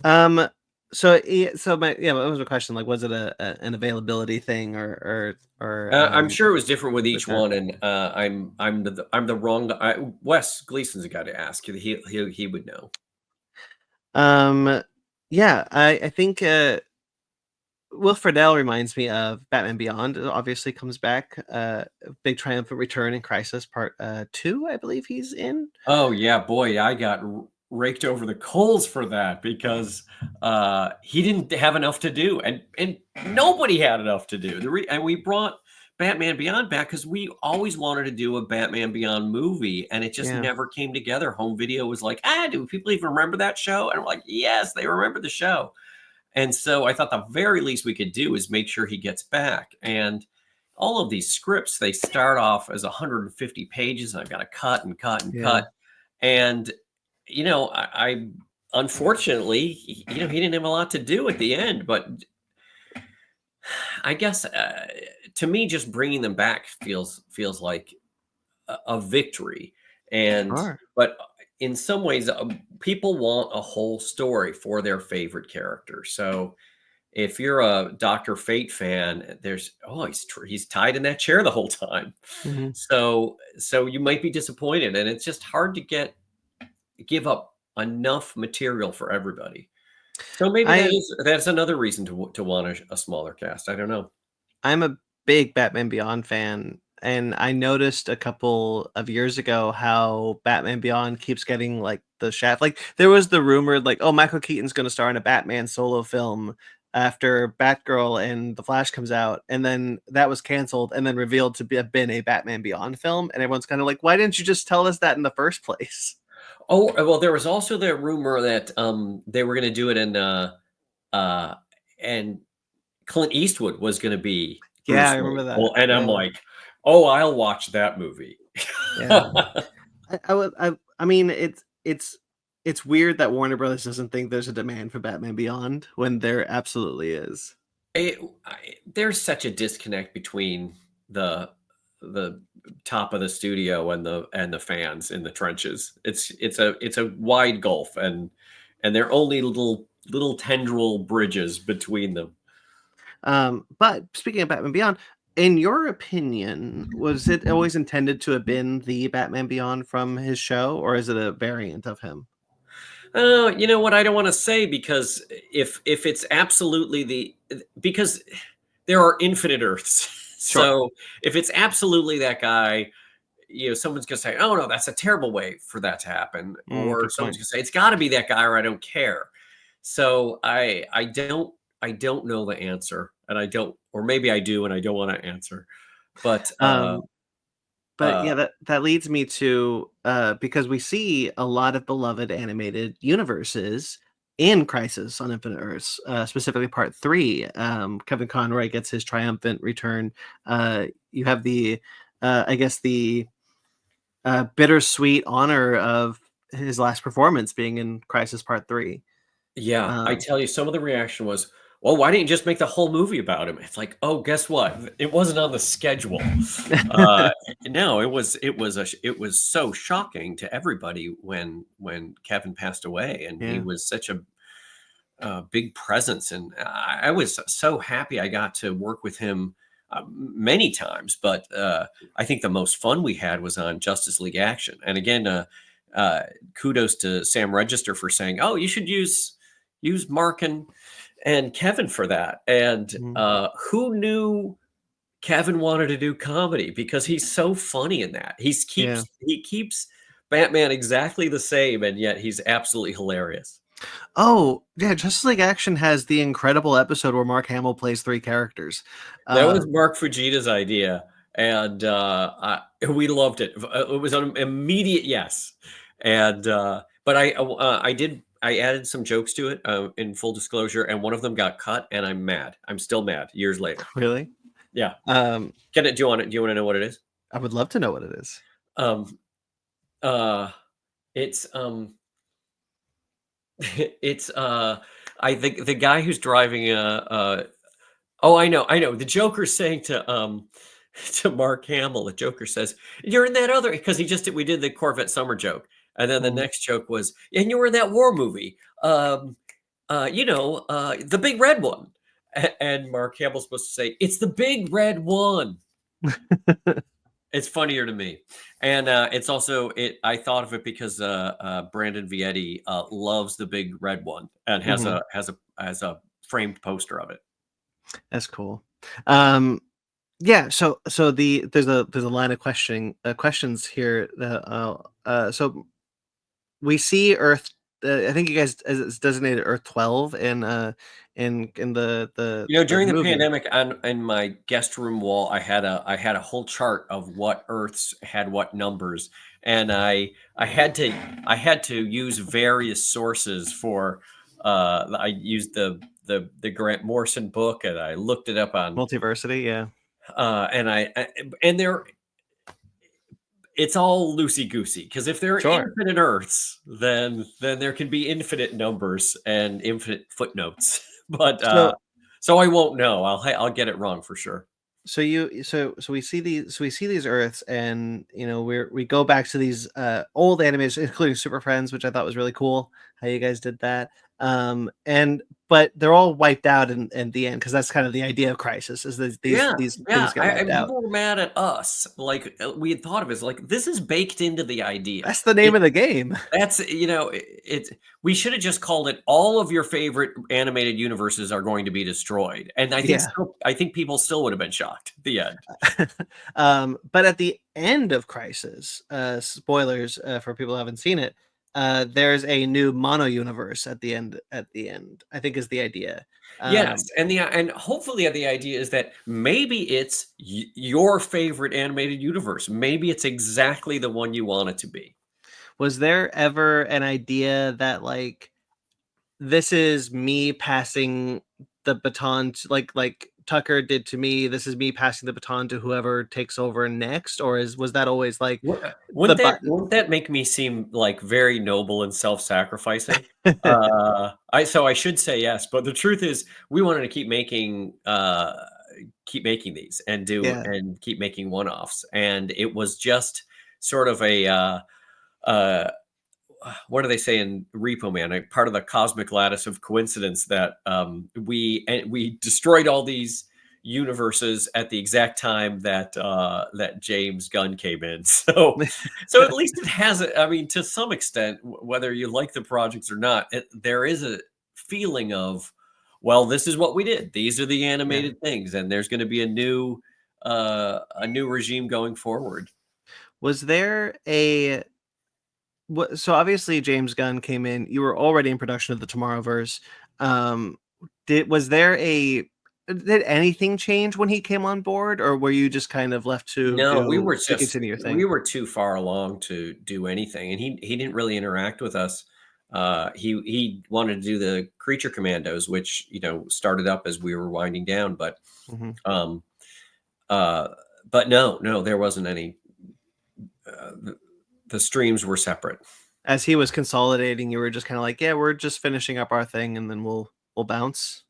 Um, so what was the question? Like, was it an availability thing I'm sure it was different with with each that? one, and I'm the wrong guy. Wes Gleason's a guy to ask. He would know. Yeah, I think Will Friedle reminds me of Batman Beyond. It obviously comes back. Big triumphant return in Crisis Part 2, I believe he's in. Oh yeah, boy, I got raked over the coals for that because he didn't have enough to do, and nobody had enough to do. And we brought Batman Beyond back because we always wanted to do a Batman Beyond movie, and it just Yeah, never came together. Home Video was like, do people even remember that show? And I'm like, yes, they remember the show. And so I thought the very least we could do is make sure he gets back. And all of these scripts, they start off as 150 pages, and I've got to cut and cut and yeah. cut. And I unfortunately, he didn't have a lot to do at the end. But I guess to me, just bringing them back feels like a victory. And Sure. but in some ways, people want a whole story for their favorite character. So if you're a Dr. Fate fan, he's tied in that chair the whole time. Hmm. So you might be disappointed, and it's just hard to give up enough material for everybody. So maybe I that's another reason to want a smaller cast. I don't know. I'm a big Batman Beyond fan, and I noticed a couple of years ago how Batman Beyond keeps getting like the shaft. Like there was the rumored like, oh, Michael Keaton's going to star in a Batman solo film after Batgirl and The Flash comes out, and then that was canceled and then revealed to have been a Batman Beyond film, and everyone's kind of like, why didn't you just tell us that in the first place? Oh, well, there was also the rumor that they were going to do it in uh, and Clint Eastwood was going to be Yeah, I Bruce Wayne. remember that. Well, and I'm Yeah, like, oh, I'll watch that movie. yeah. I mean, it's weird that Warner Brothers doesn't think there's a demand for Batman Beyond when there absolutely is. There's such a disconnect between the the top of the studio and the fans in the trenches. It's a wide gulf, and they're only little tendril bridges between them. But speaking of Batman Beyond, in your opinion, was it always intended to have been the Batman Beyond from his show, or is it a variant of him? Oh, you know what? I don't want to say because if it's absolutely because there are infinite Earths. Sure. So if it's absolutely that guy, someone's gonna say, "Oh no, that's a terrible way for that to happen," or Good someone's point. gonna say, "It's got to be that guy, or I don't care." So I don't know the answer, and I don't, or maybe I do, and I don't want to answer. But Um, but uh, yeah, that leads me to because we see a lot of beloved animated universes in Crisis on Infinite Earths, specifically Part Three. Kevin Conroy gets his triumphant return. You have the, I guess the bittersweet honor of his last performance being in Crisis Part Three. yeah, I Um, tell you, some of the reaction was, "Well, why didn't you just make the whole movie about him?" It's like, "Oh, guess what? It wasn't on the schedule." Uh, no, it was so shocking to everybody when Kevin passed away, and he yeah, was such a big presence, and I was so happy I got to work with him many times. But I think the most fun we had was on Justice League Action, and again, uh, kudos to Sam Register for saying, "Oh, you should use Mark and Kevin for that." And mhm, who knew Kevin wanted to do comedy because he's so funny in that. yeah. He keeps Batman exactly the same, and yet he's absolutely hilarious. Oh, yeah. Justice League Action has the incredible episode where Mark Hamill plays three characters. That Uh, was Mark Fujita's idea, and we loved it. It was an immediate yes, and but I added some jokes to it in full disclosure, and one of them got cut, and I'm mad. I'm still mad years later. really? Yeah, Um, get it? Do you want to know what it is? I would love to know what it is. Um, uh, it's it's I think the guy who's driving oh, I know. The Joker's saying to to Mark Hamill, the Joker says, "You're in that other," because we did the Corvette Summer joke, and then the Mhm. next joke was, "And you were in that war movie, the big red one." And Mark Hamill's supposed to say, "It's the big red one." It's funnier to me, and it's also it. I thought of it because Brandon Vietti loves the big red one and Mhm. has a framed poster of it. That's cool. Um, yeah. So there's a line of questions here. So we see Earth. I think you guys it's designated Earth 12 in the During the movie. pandemic, on in my guest room wall, I had a whole chart of what Earths had what numbers, and I had to use various sources for. I used the Grant Morrison book, and I looked it up on. Multiversity. Yeah. And there it's all loosey goosey because if there are Sure. infinite Earths, then there can be infinite numbers and infinite footnotes. But So so I won't know. I'll get it wrong for sure. so we see these Earths, and we go back to these old animes, including Super Friends, which I thought was really cool how you guys did that. But they're all wiped out in the end, because that's kind of the idea of Crisis, is Yeah, these yeah. things get wiped And out. people were mad at us. Like we had thought of it as like this is baked into the idea. That's the name of the game. That's it's we should have just called it all of your favorite animated universes are going to be destroyed. And Yeah. I think people still would have been shocked at the end. But at the end of Crisis, spoilers for people who haven't seen it, there's a new mono universe at the end. At the end, I think is the idea. Yes, and hopefully the idea is that maybe it's your favorite animated universe. Maybe it's exactly the one you want it to be. Was there ever an idea that, like, this is me passing the baton to, like Tucker did to me, this is me passing the baton to whoever takes over next, or was that always like the button? Wouldn't that make me seem like very noble and self-sacrificing? I should say yes, but the truth is we wanted to keep making these Yeah. and keep making one-offs, and it was just sort of a uh, what do they say in Repo Man? Part of the cosmic lattice of coincidence that we destroyed all these universes at the exact time that that James Gunn came in. So at least it has. I mean, to some extent, whether you like the projects or not, there is a feeling of, well, this is what we did. These are the Yeah. animated things, and there's going to be a new regime going forward. Was there a so obviously James Gunn came in, you were already in production of the Tomorrowverse. Um, was there did anything change when he came on board, or were you just kind of left to No, continue your we thing? were too far along to do anything, and he didn't really interact with us. He wanted to do the Creature Commandos, which started up as we were winding down, Hmm. um, uh, but no, there wasn't any. The streams were separate. As he was consolidating, you were just kind of like, yeah, we're just finishing up our thing, and then we'll bounce.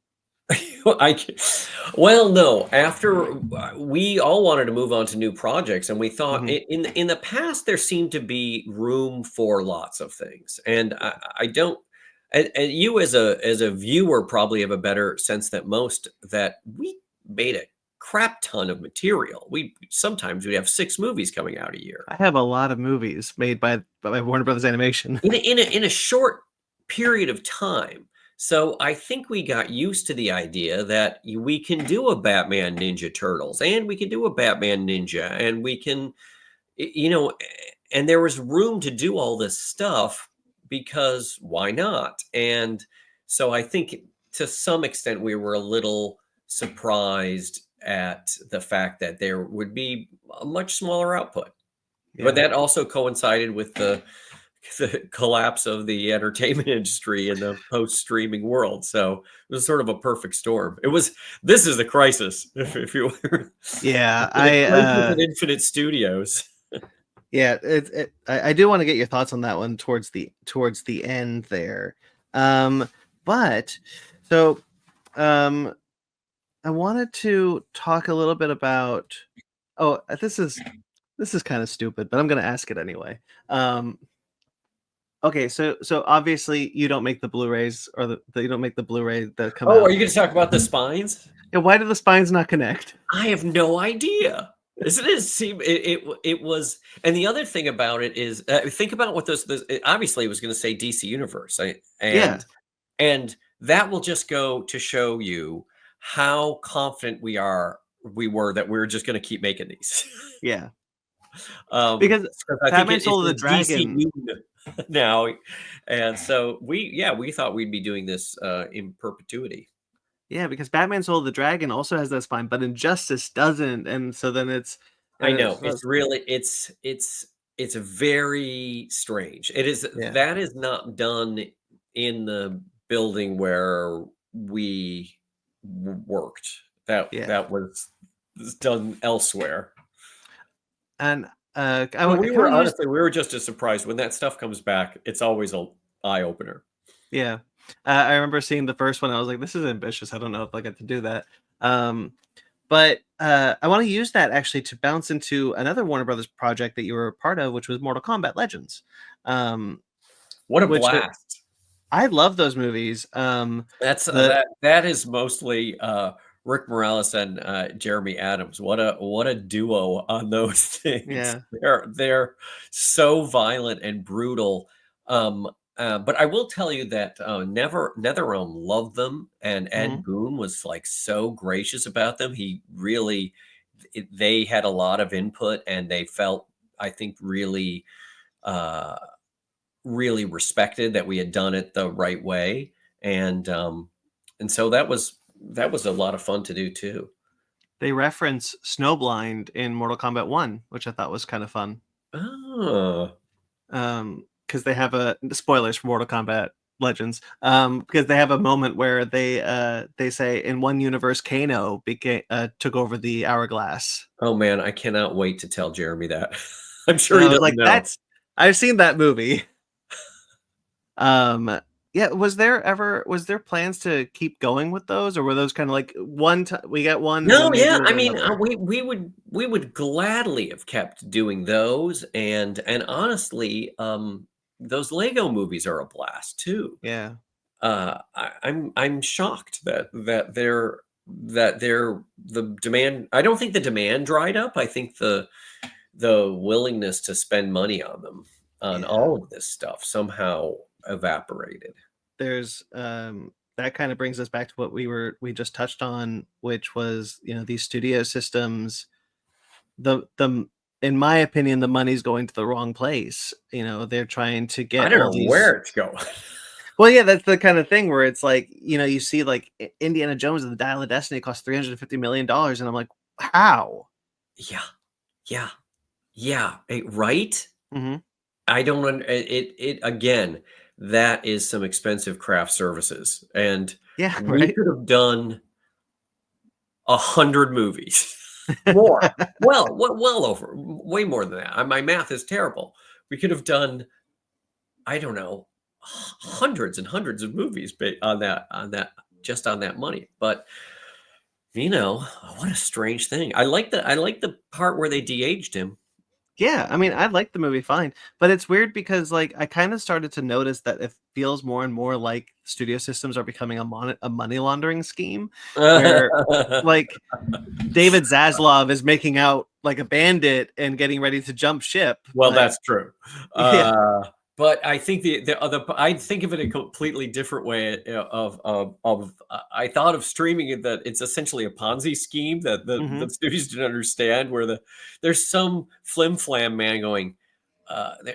Well, no. After we all wanted to move on to new projects, and we thought Hmm. in the past there seemed to be room for lots of things, and I don't. And you as a viewer probably have a better sense than most that we made a crap ton of material. Sometimes we have 6 movies coming out a year I have a lot of movies made by Warner Brothers Animation. in a short period of time. So I think we got used to the idea that we can do a Batman Ninja Turtles and we can do a Batman Ninja and we can, and there was room to do all this stuff because why not? And so I think to some extent we were a little surprised at the fact that there would be a much smaller output. But Yeah. that also coincided with the collapse of the entertainment industry in the post-streaming world. So it was sort of a perfect storm. This is the crisis, if you were Yeah, the crisis at Infinite Studios. yeah, I do want to get your thoughts on that one towards the end there. But so I wanted to talk a little bit about, oh, this is kind of stupid, but I'm going to ask it anyway. Okay, so obviously you don't make the Blu-rays, or you don't make the Blu-ray that come Oh, are out. you going to talk about the spines? Yeah, why do the spines not connect? I have no idea. Isn't it? It was, and the other thing about it is, think about what obviously it was going to say DC Universe, Yeah, and that will just go to show you how confident we were that we were just going to keep making these. yeah, 'Cause because I think Batman Soul of the it's DC Dragon. now, and so we thought we'd be doing this in perpetuity. Yeah, because Batman Soul of the Dragon also has that spine, but Injustice doesn't, and so then I know so it's really it's very strange. It is yeah, that is not done in the building where we worked. yeah, That was done elsewhere. and But I kind of used. we were just as surprised when that stuff comes back. It's always a eye opener. Yeah. I remember seeing the first one. I was like, this is ambitious. I don't know if I get to do that. But I want to use that actually to bounce into another Warner Brothers project that you were a part of, which was Mortal Kombat Legends. What a Which blast! I love those movies. That's The that is mostly Rick Morales and Jeremy Adams. What a duo on those things. yeah. They're so violent and brutal. Um, but I will tell you that NetherRealm loved them, and Mhm. Ed Boon was like so gracious about them. He really, they had a lot of input, and they felt, I think, really. Uh, really respected that we had done it the right way, and so that was a lot of fun to do too. They reference Snowblind in Mortal Kombat 1, which I thought was kind of fun. Oh, Because they have a spoilers for Mortal Kombat Legends. Because they have a moment where they say in one universe Kano became took over the hourglass. oh man, I cannot wait to tell Jeremy that. I'm sure And he I was doesn't like, know. that's I've seen that movie. Um, yeah, was there plans to keep going with those, or were those kind of like one time we get one and No, then maybe yeah, we'll I get mean, another? we would gladly have kept doing those, and honestly, those Lego movies are a blast too. Yeah. I'm shocked that they're the demand. I don't think the demand dried up. I think the willingness to spend money on them, on Yeah. all of this stuff, somehow evaporated. There's that kind of brings us back to what we just touched on, which was, these studio systems, the in my opinion, the money's going to the wrong place. They're trying to I get don't all know where these. it's going. Well, yeah, that's the kind of thing where it's like, you see like Indiana Jones and the Dial of Destiny cost $350 million, and I'm like, how? Yeah, yeah, yeah. Right. Hmm. I don't. It again. That is some expensive craft services, and Yeah, we right. could have done 100 movies. More. Well over, way more than that. My math is terrible. We could have done, I don't know, hundreds and hundreds of movies on that, just on that money. But what a strange thing. I like the part where they de-aged him. Yeah, I mean, I like the movie fine, but it's weird because like I kind of started to notice that it feels more and more like studio systems are becoming a money laundering scheme, where like David Zaslav is making out like a bandit and getting ready to jump ship, Well, but that's true. yeah, But I think the other, I think of it a completely different way. I thought of streaming it, that it's essentially a Ponzi scheme that the hmm, studios didn't understand. Where there's some flim flam man going,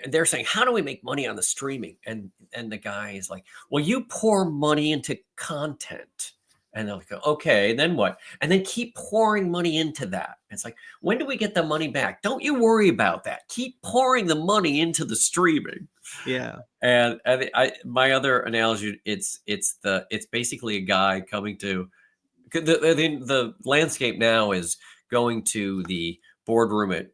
they're saying, how do we make money on the streaming? And the guy is like, well, you pour money into content. And they'll go, okay, then what? And then keep pouring money into that. It's like, when do we get the money back? Don't you worry about that. Keep pouring the money into the streaming. yeah, My other analogy, it's basically a guy coming to the landscape now is going to the boardroom at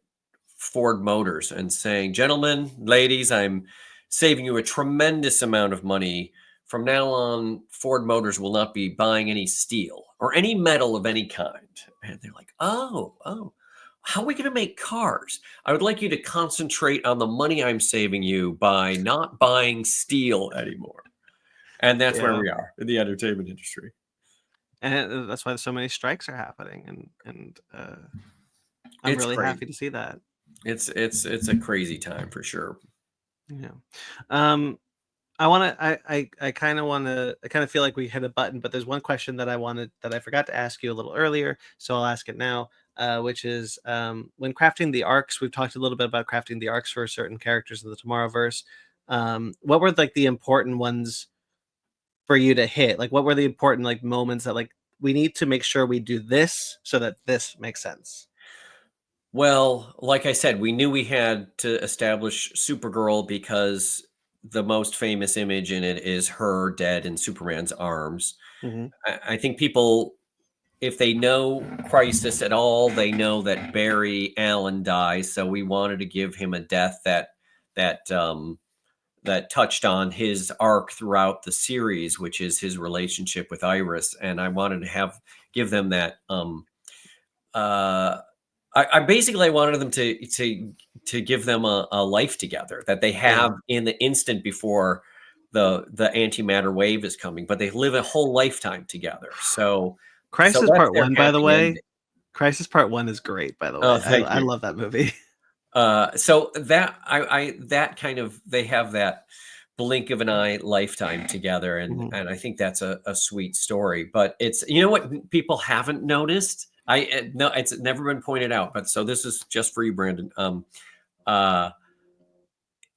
Ford Motors and saying, gentlemen, ladies, I'm saving you a tremendous amount of money. From now on, Ford Motors will not be buying any steel or any metal of any kind. And they're like, oh, how are we going to make cars? I would like you to concentrate on the money I'm saving you by not buying steel anymore. And that's where yeah, we are in the entertainment industry. and that's why so many strikes are happening, and I'm It's really crazy. happy to see that. It's a crazy time for sure. Yeah. Um, I want to. I kind of want to. I kind of feel like we hit a button, but there's one question that I forgot to ask you a little earlier, so I'll ask it now. Which is when crafting the arcs, we've talked a little bit about crafting the arcs for certain characters in the Tomorrowverse. What were like the important ones for you to hit? Like, what were the important like moments that like we need to make sure we do this so that this makes sense? Well, like I said, we knew we had to establish Supergirl because the most famous image in it is her dead in Superman's arms. Hmm. I think people, if they know Crisis at all, they know that Barry Allen dies. So we wanted to give him a death that touched on his arc throughout the series, which is his relationship with Iris. And I wanted to give them that. Uh, I basically, I wanted them to give them a life together that they Yeah. have in the instant before the antimatter wave is coming, but they live a whole lifetime together. So Crisis that's Part their 1, by the happy way. ending. Crisis Part 1 is great, by the Oh, way. thank I you. love that movie. So that that kind of, they have that blink of an eye lifetime together, Mhm. and I think that's a sweet story. But it's, you know what people haven't noticed? No, it's never been pointed out. But so this is just for you, Brandon. Uh,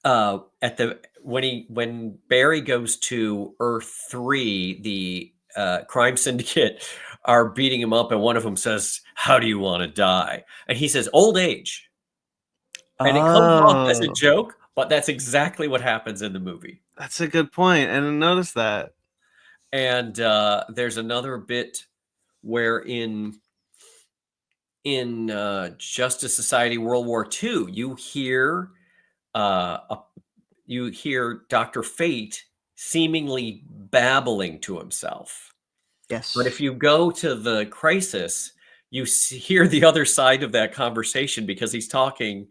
at the when Barry goes to Earth 3, the crime syndicate are beating him up, and one of them says, "How do you want to die?" And he says, "Old age." And it comes off as a Oh, joke, but that's exactly what happens in the movie. that's a good point. I didn't notice that. And there's another bit where in Justice Society World War II, uh, a, you hear Dr. Fate seemingly babbling to himself. But if Yes. you go to the Crisis, you hear the other side of that conversation, because he's talking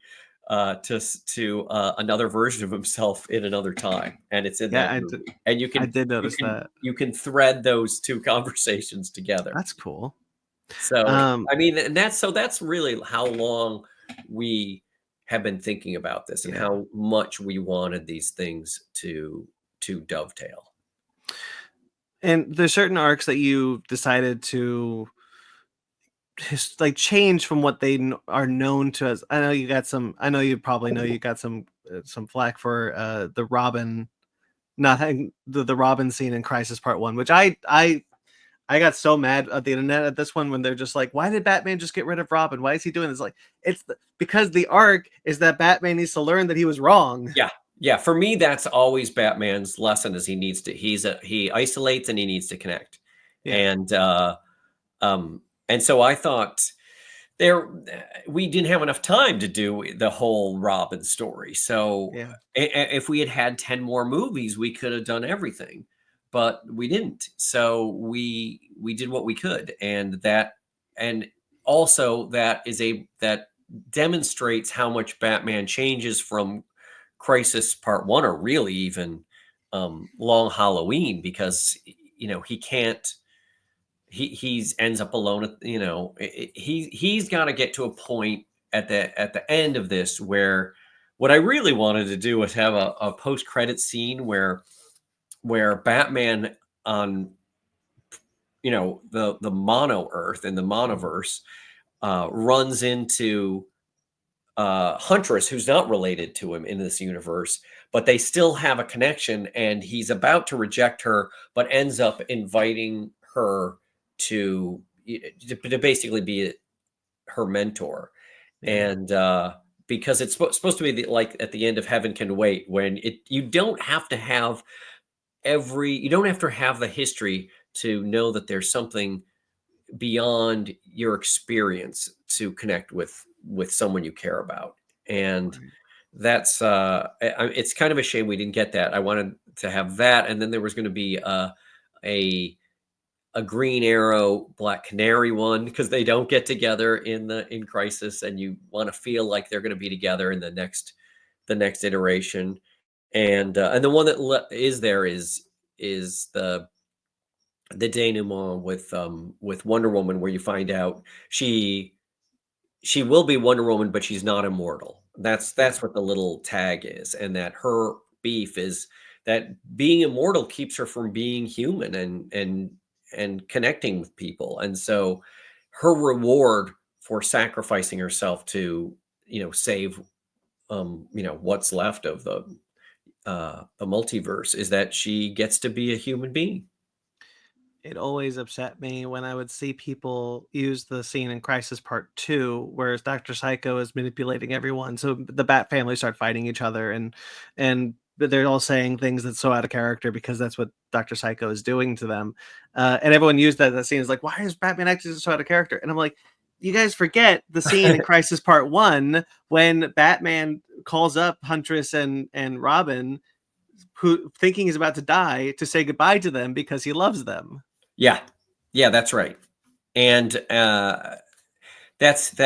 to another version of himself in another time, and it's in Yeah, that movie. And I did notice that. you can thread those two conversations together. That's cool. So Um, I mean, and that's really how long we have been thinking about this, and yeah. how much we wanted these things to dovetail. And there's certain arcs that you decided to like change from what they are known to as. I know you got some. I know you probably know you got some flack for the Robin, not having the Robin scene in Crisis Part 1, which I got so mad at the internet at this one when they're just like, why did Batman just get rid of Robin? Why is he doing this? Like, because the arc is that Batman needs to learn that he was wrong. Yeah. Yeah, for me, that's always Batman's lesson, is he isolates and he needs to connect. Yeah. And and so I thought there we didn't have enough time to do the whole Robin story. So Yeah. if we had had 10 more movies, we could have done everything, but we didn't. So we did what we could, and also that demonstrates how much Batman changes from Crisis Part 1, or really even Long Halloween, because he can't he's ends up alone he's got to get to a point at the end of this, where what I really wanted to do was have a post-credit scene where Batman on the mono earth and the monoverse runs into Huntress, who's not related to him in this universe, but they still have a connection, and he's about to reject her, but ends up inviting her to to basically be her mentor. Yeah. And because it's supposed to be like at the end of Heaven Can Wait, when you don't have to have you don't have to have the history to know that there's something beyond your experience to connect with someone you care about. And Right. that's it's kind of a shame we didn't get that. I wanted to have that, and then there was going to be a Green Arrow Black Canary one, because they don't get together in Crisis, and you want to feel like they're going to be together in the next iteration. And the one that is there is the denouement with Wonder Woman, where you find out she will be Wonder Woman, but she's not immortal. Yeah. That's what the little tag is, and that her beef is that being immortal keeps her from being human and connecting with people. And so her reward for sacrificing herself to save what's left of the multiverse is that she gets to be a human being. It always upset me when I would see people use the scene in Crisis Part 2, where Dr. Psycho is manipulating everyone. So the Bat family start fighting each other, and they're all saying things that's so out of character because that's what Dr. Psycho is doing to them. And everyone used that scene as like, why is Batman acting so out of character? And I'm like, you guys forget the scene in Crisis Part 1 when Batman calls up Huntress and Robin, who thinking he's about to die, to say goodbye to them because he loves them. Yeah, yeah, that's right. And that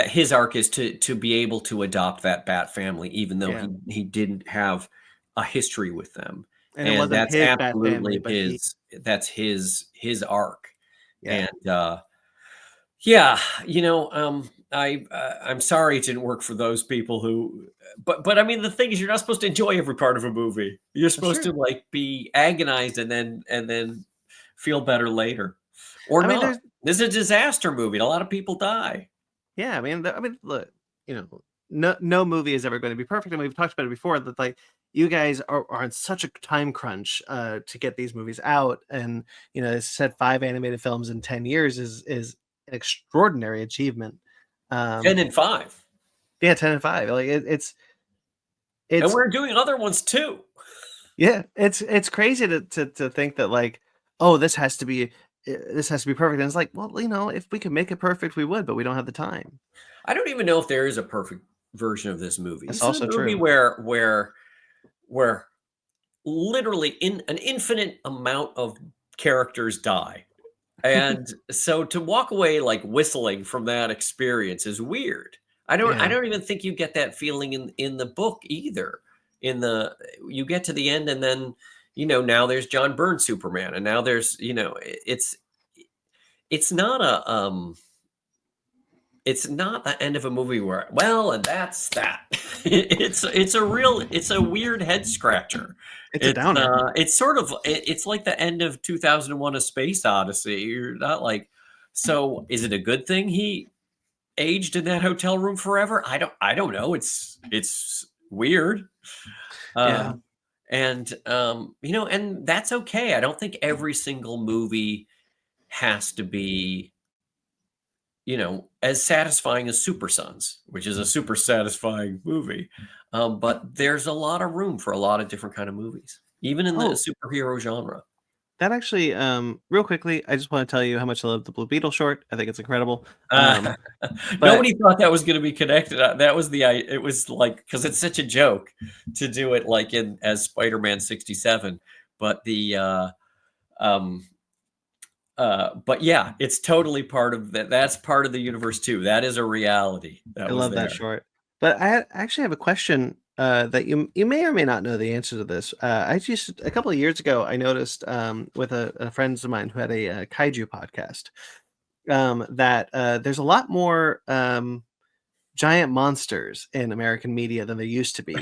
his arc is to be able to adopt that Bat family, even though Yeah. he didn't have a history with them. And it and wasn't that's his bad family, absolutely but he his arc. yeah. And yeah, I'm sorry it didn't work for those people who, but I mean, the thing is, you're not supposed to enjoy every part of a movie. You're That's supposed true. to like be agonized and then feel better later, or I mean, not. there's This is a disaster movie, and a lot of people die. yeah, I mean, look, you know, no movie is ever going to be perfect, and we've talked about it before that like you guys are on such a time crunch to get these movies out, and it's said 5 animated films in 10 years is an extraordinary achievement. 10 Um, and 5, yeah, 10 and 5, like and it's we're doing other ones too. yeah, it's crazy to think that like, oh, this has to be perfect, and it's like, well, if we could make it perfect, we would, but we don't have the time. I don't even know if there is a perfect version of this movie. That's This is a also movie true. where literally in an infinite amount of characters die. And so to walk away like whistling from that experience is weird. I Yeah. don't even think you get that feeling in the book either. In the You get to the end and then now there's John Byrne Superman and now there's it's not a it's not the end of a movie where, well, and that's that. It's a weird head scratcher. It's a downer. It's sort of it's like the end of 2001: A Space Odyssey. You're not like, so is it a good thing he aged in that hotel room forever? I don't know. It's weird. Yeah. Um and that's okay. I don't think every single movie has to be as satisfying as Super Sons, which is a super satisfying movie. But there's a lot of room for a lot of different kind of movies, even in the Oh, superhero genre. that actually, real quickly, I just want to tell you how much I love the Blue Beetle short. I think it's incredible. Uh, But Nobody thought that was going to be connected. That was it was like, because it's such a joke to do it like in as Spider-Man 67, but um, but yeah, it's totally part of that. That's part of the universe too. That is a reality that I was love that there. short. But actually have a question that you may or may not know the answer to this. I just a couple of years ago, I noticed with a friends of mine who had a kaiju podcast that there's a lot more giant monsters in American media than there used to be.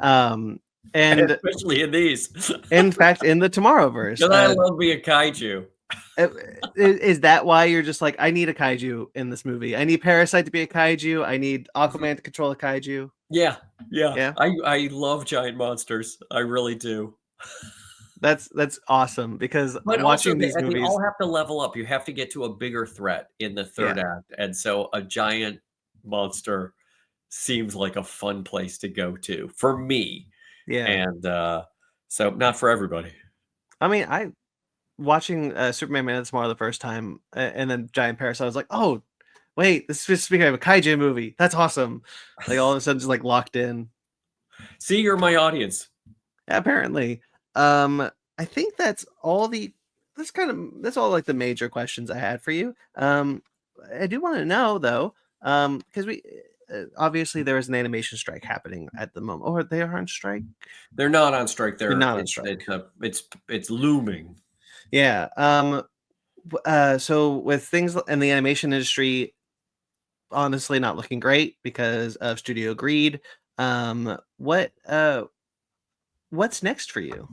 Um, and Especially in these. in fact, in the Tomorrowverse, Because I love being kaiju. Uh, is that why you're just like, I need a kaiju in this movie? I need Parasite to be a kaiju. I need Aquaman to control a kaiju. Yeah, yeah. Yeah, I love giant monsters. I really do. that's awesome because But also watching these they movies, all have to level up. You have to get to a bigger threat in the third yeah, act. And so a giant monster seems like a fun place to go to for me. yeah. And so not for everybody. I mean, I watching Superman Man of Tomorrow the first time, and then Giant Parasite. I was like, oh, wait, this is speaking of a kaiju movie. That's awesome. Like all of a sudden, just like locked in. See, you're my audience. Apparently, I think that's all like the major questions I had for you. I do want to know though, because we obviously there is an animation strike happening at the moment, or they are on strike. They're not on strike. They're They're not on it's strike. it's looming. Yeah. So with things in the animation industry, honestly, not looking great because of studio greed. What's next for you?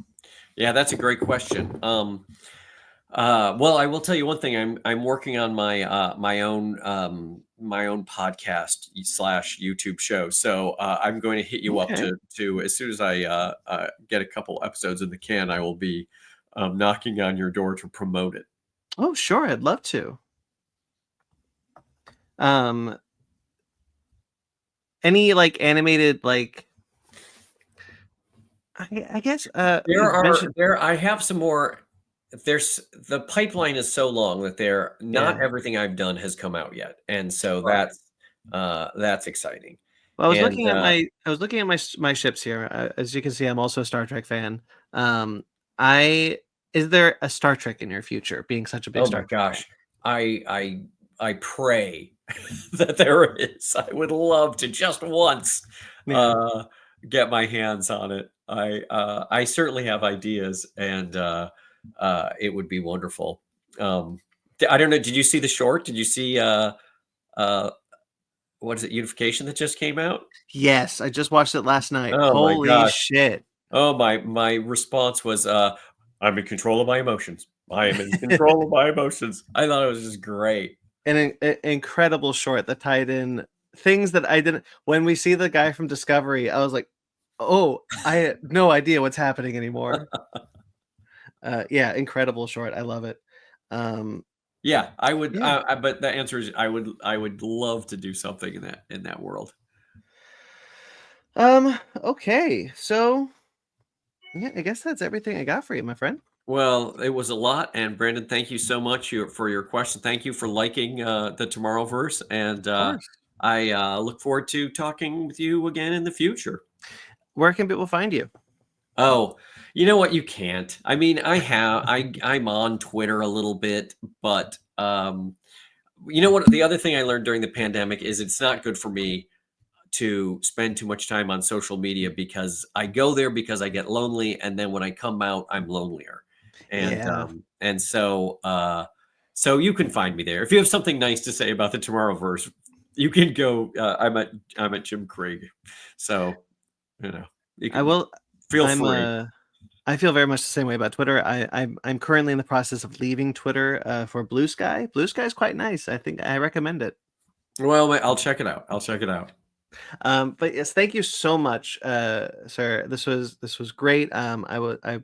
Yeah, that's a great question. Well, I will tell you one thing. I'm working on my own podcast slash YouTube show. So I'm going to hit you up Okay. to as soon as I get a couple episodes in the can. I will be knocking on your door to promote it. Oh, sure, I'd love to. Um, any like animated like I guess you mentioned I have some more. There's The pipeline is so long that not yeah. everything I've done has come out yet, and so Well, that's exciting. well, And I was looking at my ships here. As you can see, I'm also a Star Trek fan. I is there a Star Trek in your future? Being such a big oh my Star Trek fan. gosh, I pray that there is. I would love to just once. Yeah. Uh, get my hands on it. I certainly have ideas, and it would be wonderful. I don't know. Did you see the short? Did you see uh, what is it? Unification that just came out? Yes, I just watched it last night. Oh my Holy gosh! shit. Oh my response was, I'm in control of my emotions. I am in control of my emotions. I thought it was just great. An incredible short that tied in things that I didn't. When we see the guy from Discovery, I was like, oh, I had no idea what's happening anymore. Yeah, incredible short. I love it. Yeah, I would. Yeah. But the answer is, I would love to do something in that world. Okay. So yeah, I guess that's everything I got for you, my friend. Well, it was a lot, and Brandon, thank you so much for your question. Thank you for liking the Tomorrowverse, and Of course. I look forward to talking with you again in the future. Where can people find you? Oh, you know what? You can't. I mean, I'm on Twitter a little bit, but you know what? The other thing I learned during the pandemic is it's not good for me to spend too much time on social media, because I go there because I get lonely, and then when I come out, I'm lonelier. Yeah. And so you can find me there. If you have something nice to say about the Tomorrowverse, you can go. I'm at Jim Krieg, so you I can will. feel I'm free. I feel very much the same way about Twitter. I'm currently in the process of leaving Twitter for Blue Sky. Blue Sky is quite nice. I think I recommend it. Well, I'll check it out. I'll check it out. But yes, thank you so much, sir. This was great. I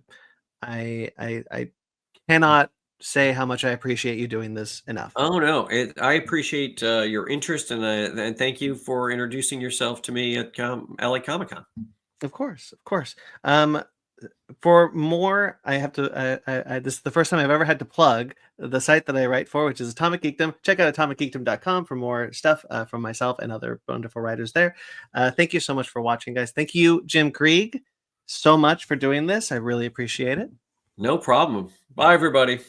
cannot say how much I appreciate you doing this enough. Oh no, I appreciate your interest, and thank you for introducing yourself to me at LA Comic Con. Of course, of course. For more, I have to. This is the first time I've ever had to plug the site that I write for, which is Atomic Geekdom. Check out atomicgeekdom.com for more stuff from myself and other wonderful writers there. Thank you so much for watching, guys. Thank you, Jim Krieg, so much for doing this. I really appreciate it. No problem. Bye, everybody.